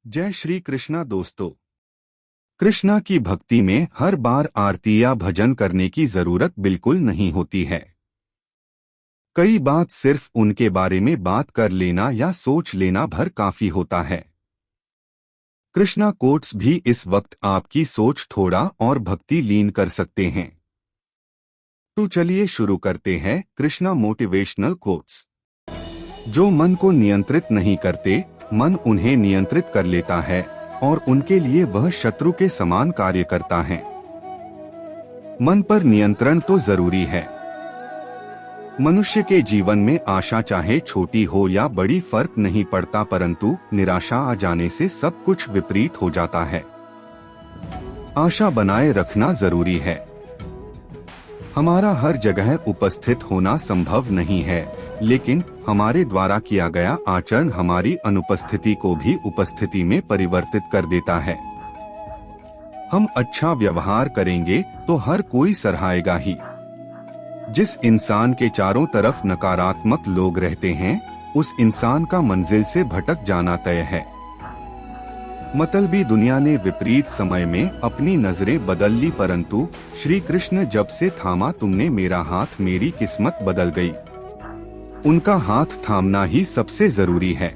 जय श्री कृष्णा दोस्तों। कृष्णा की भक्ति में हर बार आरती या भजन करने की जरूरत बिल्कुल नहीं होती है। कई बात सिर्फ उनके बारे में बात कर लेना या सोच लेना भर काफी होता है। कृष्णा कोट्स भी इस वक्त आपकी सोच थोड़ा और भक्ति लीन कर सकते हैं। तो चलिए शुरू करते हैं। Krishna motivational quotes. जो मन को नियंत्रित नहीं करते, मन उन्हें नियंत्रित कर लेता है और उनके लिए वह शत्रु के समान कार्य करता है। मन पर नियंत्रण तो जरूरी है। मनुष्य के जीवन में आशा चाहे छोटी हो या बड़ी फर्क नहीं पड़ता, परंतु निराशा आ जाने से सब कुछ विपरीत हो जाता है। आशा बनाए रखना जरूरी है। हमारा हर जगह उपस्थित होना संभव नहीं है, लेकिन हमारे द्वारा किया गया आचरण हमारी अनुपस्थिति को भी उपस्थिति में परिवर्तित कर देता है। हम अच्छा व्यवहार करेंगे तो हर कोई सराहेगा ही। जिस इंसान के चारों तरफ नकारात्मक लोग रहते हैं, उस इंसान का मंजिल से भटक जाना तय है। मतलबी दुनिया ने विपरीत समय में अपनी नजरें बदल ली, परंतु श्री कृष्ण जब से थामा तुमने मेरा हाथ, मेरी किस्मत बदल गई। उनका हाथ थामना ही सबसे जरूरी है।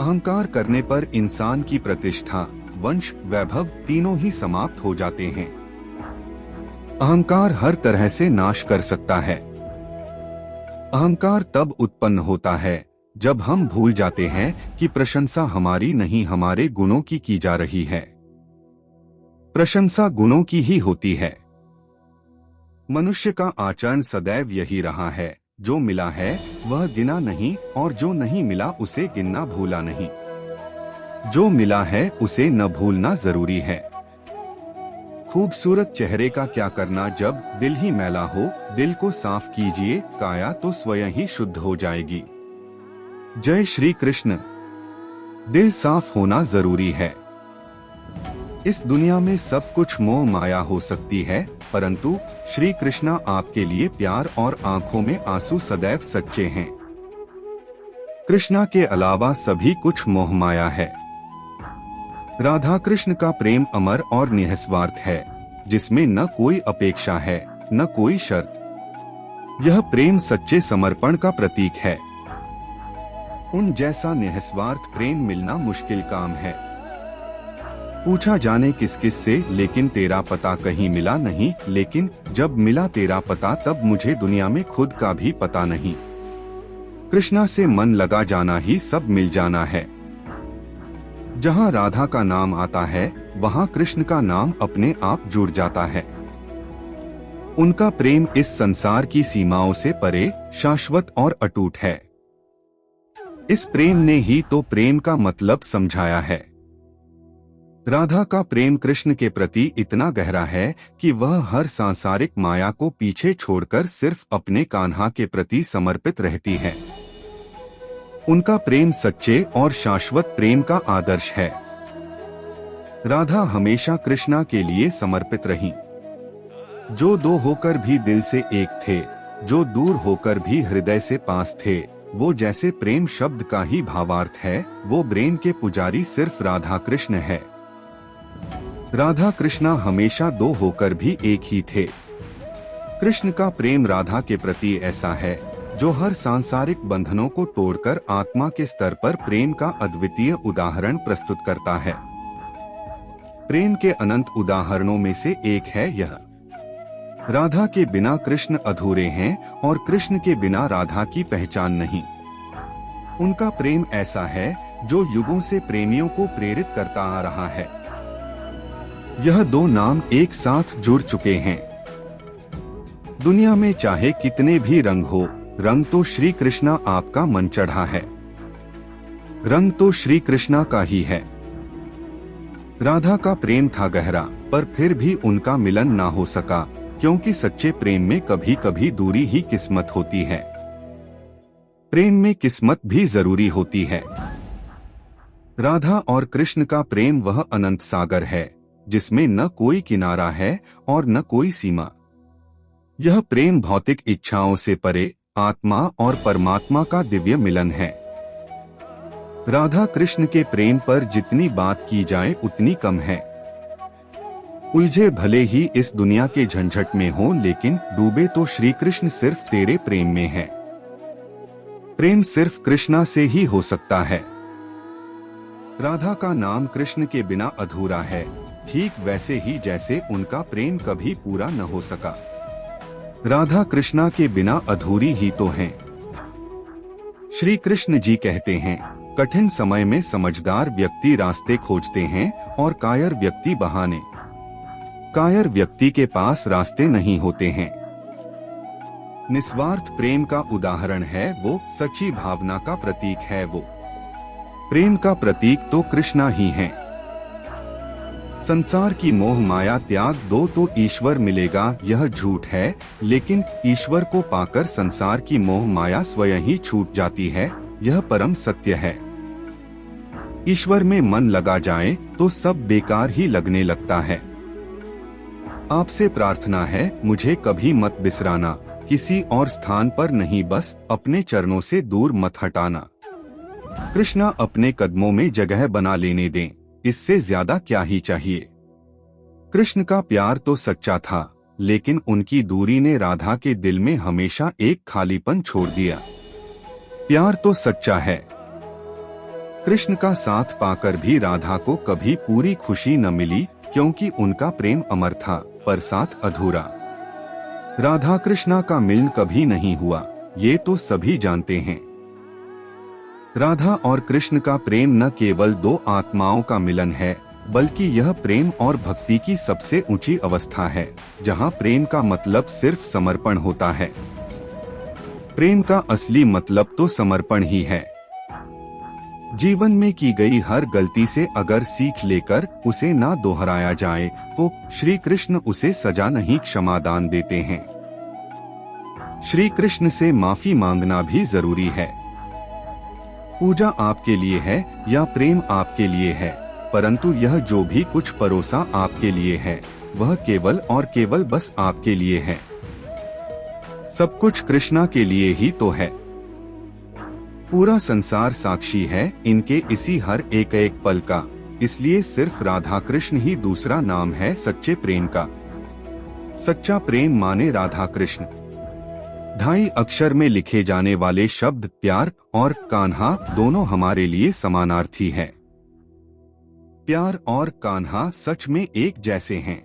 अहंकार करने पर इंसान की प्रतिष्ठा, वंश, वैभव तीनों ही समाप्त हो जाते हैं। अहंकार हर तरह से नाश कर सकता है। अहंकार तब उत्पन्न होता है जब हम भूल जाते हैं कि प्रशंसा हमारी नहीं, हमारे गुणों की जा रही है। प्रशंसा गुणों की ही होती है। मनुष्य का आचरण सदैव यही रहा है, जो मिला है वह गिना नहीं और जो नहीं मिला उसे गिनना भूला नहीं। जो मिला है उसे न भूलना जरूरी है। खूबसूरत चेहरे का क्या करना जब दिल ही मैला हो। दिल को साफ कीजिए, काया तो स्वयं ही शुद्ध हो जाएगी। जय श्री कृष्ण। दिल साफ होना जरूरी है। इस दुनिया में सब कुछ मोह माया हो सकती है, परंतु श्री कृष्णा आपके लिए प्यार और आंखों में आंसू सदैव सच्चे हैं। कृष्णा के अलावा सभी कुछ मोह माया है। राधा कृष्ण का प्रेम अमर और निस्वार्थ है, जिसमें न कोई अपेक्षा है न कोई शर्त। यह प्रेम सच्चे समर्पण का प्रतीक है। उन जैसा निस्वार्थ प्रेम मिलना मुश्किल काम है। पूछा जाने किस किस से, लेकिन तेरा पता कहीं मिला नहीं। लेकिन जब मिला तेरा पता, तब मुझे दुनिया में खुद का भी पता नहीं। कृष्णा से मन लगा जाना ही सब मिल जाना है। जहाँ राधा का नाम आता है, वहाँ कृष्ण का नाम अपने आप जुड़ जाता है। उनका प्रेम इस संसार की सीमाओं से परे, शाश्वत और अटूट है। इस प्रेम ने ही तो प्रेम का मतलब समझाया है। राधा का प्रेम कृष्ण के प्रति इतना गहरा है कि वह हर सांसारिक माया को पीछे छोड़कर सिर्फ अपने कान्हा के प्रति समर्पित रहती है। उनका प्रेम सच्चे और शाश्वत प्रेम का आदर्श है। राधा हमेशा कृष्णा के लिए समर्पित रही। जो दो होकर भी दिल से एक थे, जो दूर होकर भी हृदय से पास थे, वो जैसे प्रेम शब्द का ही भावार्थ है, वो प्रेम के पुजारी सिर्फ राधा कृष्ण है। राधा कृष्णा हमेशा दो होकर भी एक ही थे। कृष्ण का प्रेम राधा के प्रति ऐसा है जो हर सांसारिक बंधनों को तोड़कर आत्मा के स्तर पर प्रेम का अद्वितीय उदाहरण प्रस्तुत करता है। प्रेम के अनंत उदाहरणों में से एक है यह। राधा के बिना कृष्ण अधूरे हैं और कृष्ण के बिना राधा की पहचान नहीं। उनका प्रेम ऐसा है जो युगों से प्रेमियों को प्रेरित करता आ रहा है। यह दो नाम एक साथ जुड़ चुके हैं। दुनिया में चाहे कितने भी रंग हो, रंग तो श्री कृष्णा आपका मन चढ़ा है। रंग तो श्री कृष्णा का ही है। राधा का प्रेम था गहरा, पर फिर भी उनका मिलन ना हो सका, क्योंकि सच्चे प्रेम में कभी कभी दूरी ही किस्मत होती है। प्रेम में किस्मत भी जरूरी होती है। राधा और कृष्ण का प्रेम वह अनंत सागर है, जिसमें न कोई किनारा है और न कोई सीमा। यह प्रेम भौतिक इच्छाओं से परे आत्मा और परमात्मा का दिव्य मिलन है। राधा कृष्ण के प्रेम पर जितनी बात की जाए उतनी कम है। उलझे भले ही इस दुनिया के झंझट में हो, लेकिन डूबे तो श्री कृष्ण सिर्फ तेरे प्रेम में है। प्रेम सिर्फ कृष्णा से ही हो सकता है। राधा का नाम कृष्ण के बिना अधूरा है, ठीक वैसे ही जैसे उनका प्रेम कभी पूरा न हो सका। राधा कृष्णा के बिना अधूरी ही तो हैं। श्री कृष्ण जी कहते हैं, कठिन समय में समझदार व्यक्ति रास्ते खोजते हैं और कायर व्यक्ति बहाने। कायर व्यक्ति के पास रास्ते नहीं होते हैं। निस्वार्थ प्रेम का उदाहरण है वो, सच्ची भावना का प्रतीक है वो। प्रेम का प्रतीक तो कृष्णा ही है। संसार की मोह माया त्याग दो तो ईश्वर मिलेगा, यह झूठ है, लेकिन ईश्वर को पाकर संसार की मोह माया स्वयं ही छूट जाती है, यह परम सत्य है। ईश्वर में मन लगा जाए तो सब बेकार ही लगने लगता है। आपसे प्रार्थना है, मुझे कभी मत बिसराना, किसी और स्थान पर नहीं, बस अपने चरणों से दूर मत हटाना। कृष्णा अपने कदमों में जगह बना लेने दें, इससे ज्यादा क्या ही चाहिए। कृष्ण का प्यार तो सच्चा था, लेकिन उनकी दूरी ने राधा के दिल में हमेशा एक खालीपन छोड़ दिया। प्यार तो सच्चा है। कृष्ण का साथ पाकर भी राधा को कभी पूरी खुशी न मिली, क्योंकि उनका प्रेम अमर था पर साथ अधूरा। राधा कृष्णा का मिलन कभी नहीं हुआ, ये तो सभी जानते हैं। राधा और कृष्ण का प्रेम न केवल दो आत्माओं का मिलन है, बल्कि यह प्रेम और भक्ति की सबसे ऊंची अवस्था है, जहां प्रेम का मतलब सिर्फ समर्पण होता है। प्रेम का असली मतलब तो समर्पण ही है। जीवन में की गई हर गलती से अगर सीख लेकर उसे ना दोहराया जाए तो श्री कृष्ण उसे सजा नहीं क्षमादान देते हैं। श्री कृष्ण से माफी मांगना भी जरूरी है। पूजा आपके लिए है या प्रेम आपके लिए है, परंतु यह जो भी कुछ परोसा आपके लिए है, वह केवल और केवल बस आपके लिए है। सब कुछ कृष्णा के लिए ही तो है। पूरा संसार साक्षी है इनके इसी हर एक एक पल का, इसलिए सिर्फ राधा कृष्ण ही दूसरा नाम है सच्चे प्रेम का। सच्चा प्रेम माने राधा कृष्ण। 2.5 अक्षर में लिखे जाने वाले शब्द प्यार और कान्हा दोनों हमारे लिए समानार्थी है। प्यार और कान्हा सच में एक जैसे हैं।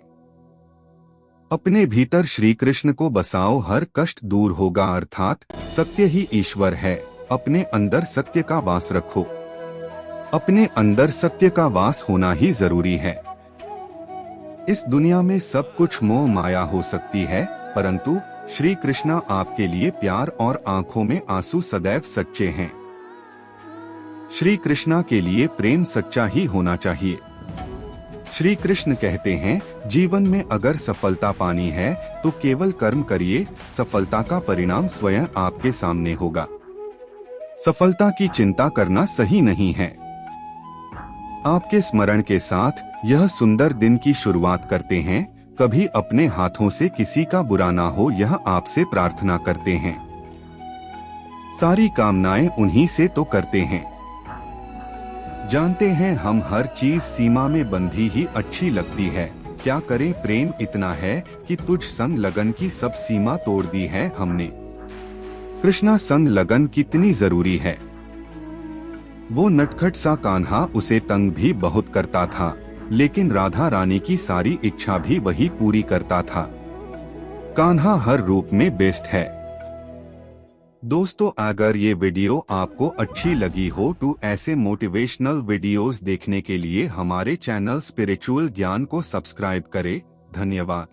अपने भीतर श्री कृष्ण को बसाओ, हर कष्ट दूर होगा, अर्थात सत्य ही ईश्वर है। अपने अंदर सत्य का वास रखो। अपने अंदर सत्य का वास होना ही जरूरी है। इस दुनिया में सब कुछ मोह माया हो सकती है, परंतु श्री कृष्णा आपके लिए प्यार और आंखों में आंसू सदैव सच्चे हैं। श्री कृष्णा के लिए प्रेम सच्चा ही होना चाहिए। श्री कृष्ण कहते हैं, जीवन में अगर सफलता पानी है तो केवल कर्म करिए, सफलता का परिणाम स्वयं आपके सामने होगा। सफलता की चिंता करना सही नहीं है। आपके स्मरण के साथ यह सुंदर दिन की शुरुआत करते हैं। कभी अपने हाथों से किसी का बुरा ना हो, यह आपसे प्रार्थना करते हैं। सारी कामनाएं उन्हीं से तो करते हैं। जानते हैं हम हर चीज सीमा में बंधी ही अच्छी लगती है। क्या करें, प्रेम इतना है कि तुझ संग लगन की सब सीमा तोड़ दी है हमने। कृष्णा संग लगन कितनी जरूरी है। वो नटखट सा कान्हा उसे तंग भी बहुत करता था, लेकिन राधा रानी की सारी इच्छा भी वही पूरी करता था। कान्हा हर रूप में बेस्ट है। दोस्तों, अगर ये वीडियो आपको अच्छी लगी हो तो ऐसे मोटिवेशनल वीडियोस देखने के लिए हमारे चैनल स्पिरिचुअल ज्ञान को सब्सक्राइब करें। धन्यवाद।